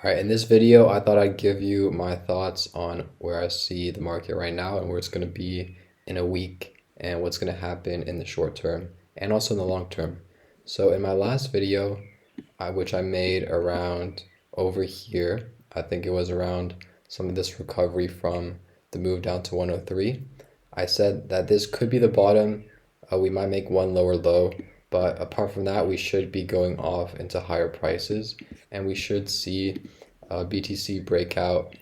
All right, in this video, I thought I'd give you my thoughts on where I see the market right now and where it's going to be in a week and what's going to happen in the short term and also in the long term. So in my last video, which I made around over here, I think it was around some of this recovery from the move down to 103. I said that this could be the bottom. We might make one lower low, but apart from that, we should be going off into higher prices and we should see BTC breakout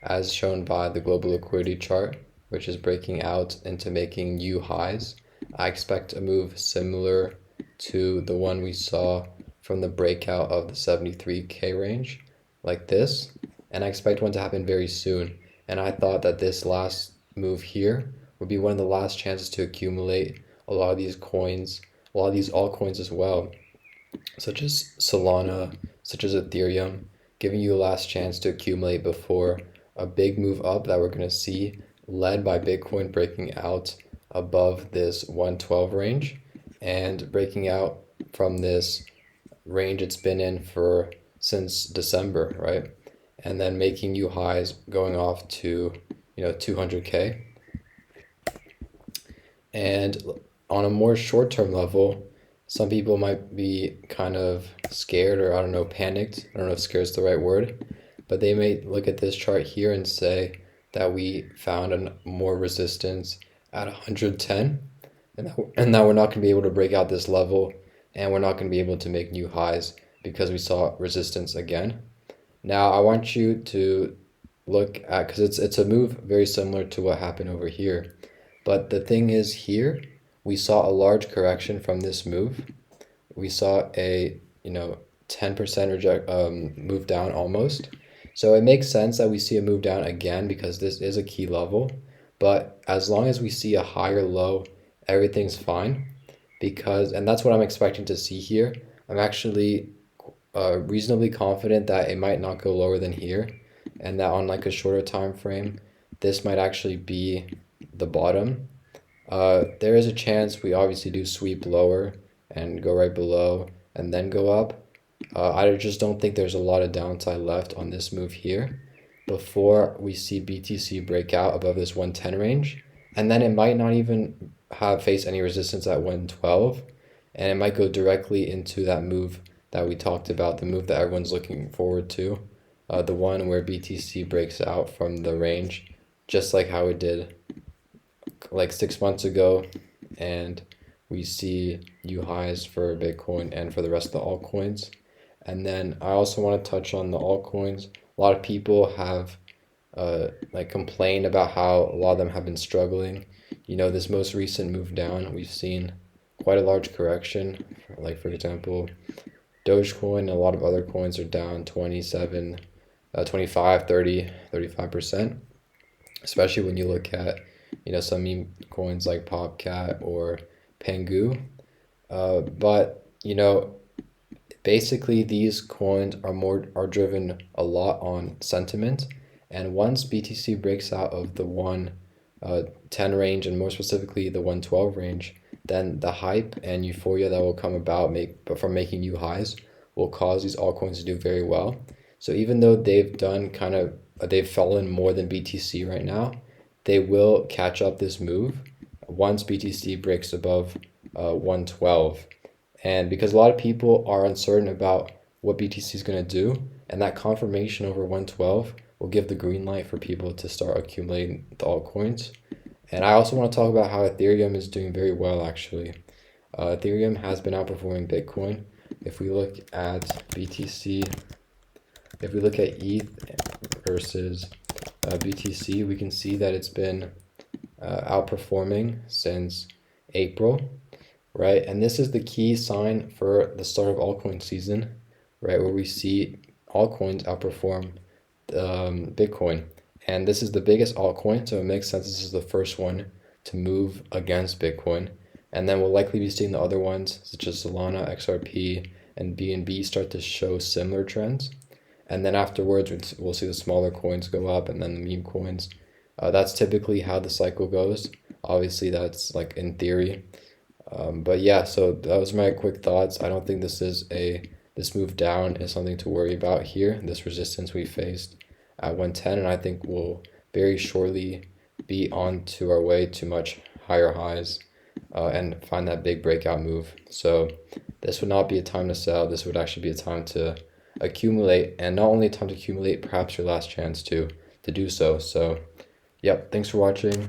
as shown by the global liquidity chart, which is breaking out into making new highs. I expect a move similar to the one we saw from the breakout of the 73K range, like this, and I expect one to happen very soon. And I thought that this last move here would be one of the last chances to accumulate a lot of these coins, a lot of these altcoins as well, such as Solana, such as Ethereum, giving you a last chance to accumulate before a big move up that we're going to see, led by Bitcoin breaking out above this 112 range and breaking out from this range it's been in for since December, right? And then making new highs going off to 200K. And on a more short-term level, some people might be kind of scared or, I don't know, panicked. I don't know if scared is the right word, but they may look at this chart here and say that we found more resistance at 110 and that we're not going to be able to break out this level and we're not going to be able to make new highs because we saw resistance again. Now, I want you to look at, because it's a move very similar to what happened over here. But the thing is here, we saw a large correction from this move. We saw a 10% move down almost. So it makes sense that we see a move down again because this is a key level. But as long as we see a higher low, everything's fine. And that's what I'm expecting to see here. I'm actually reasonably confident that it might not go lower than here, and that on like a shorter time frame, this might actually be the bottom. There is a chance we obviously do sweep lower and go right below and then go up. I just don't think there's a lot of downside left on this move here before we see BTC break out above this 110 range. And then it might not even face any resistance at 112. And it might go directly into that move that we talked about, the move that everyone's looking forward to, the one where BTC breaks out from the range, just like how it did like 6 months ago, and we see new highs for Bitcoin and for the rest of the altcoins. And then I also want to touch on the altcoins. A lot of people have complained about how a lot of them have been struggling. This most recent move down, we've seen quite a large correction. Like for example, Dogecoin and a lot of other coins are down 27, 25, 30, 35%, especially when you look at some meme coins like Popcat or Pengu. But basically these coins are driven a lot on sentiment. And once BTC breaks out of the 110 range, and more specifically the 112 range, then the hype and euphoria that will come about from making new highs will cause these altcoins to do very well. So even though they've fallen more than BTC right now, they will catch up this move once BTC breaks above 112. And because a lot of people are uncertain about what BTC is going to do, and that confirmation over 112 will give the green light for people to start accumulating the altcoins. And I also want to talk about how Ethereum is doing very well, actually. Ethereum has been outperforming Bitcoin. If we look at BTC, if we look at ETH versus BTC, we can see that it's been outperforming since April, right? And this is the key sign for the start of altcoin season, right? Where we see altcoins outperform Bitcoin. And this is the biggest altcoin, so it makes sense this is the first one to move against Bitcoin. And then we'll likely be seeing the other ones, such as Solana, XRP, and BNB start to show similar trends. And then afterwards, we'll see the smaller coins go up and then the meme coins. That's typically how the cycle goes. Obviously, that's like in theory. But yeah, so that was my quick thoughts. I don't think this is a this move down is something to worry about here. This resistance we faced at 110, and I think we'll very shortly be on to our way to much higher highs and find that big breakout move. So this would not be a time to sell. This would actually be a time to accumulate, and not only a time to accumulate, perhaps your last chance to do so. So yep, thanks for watching.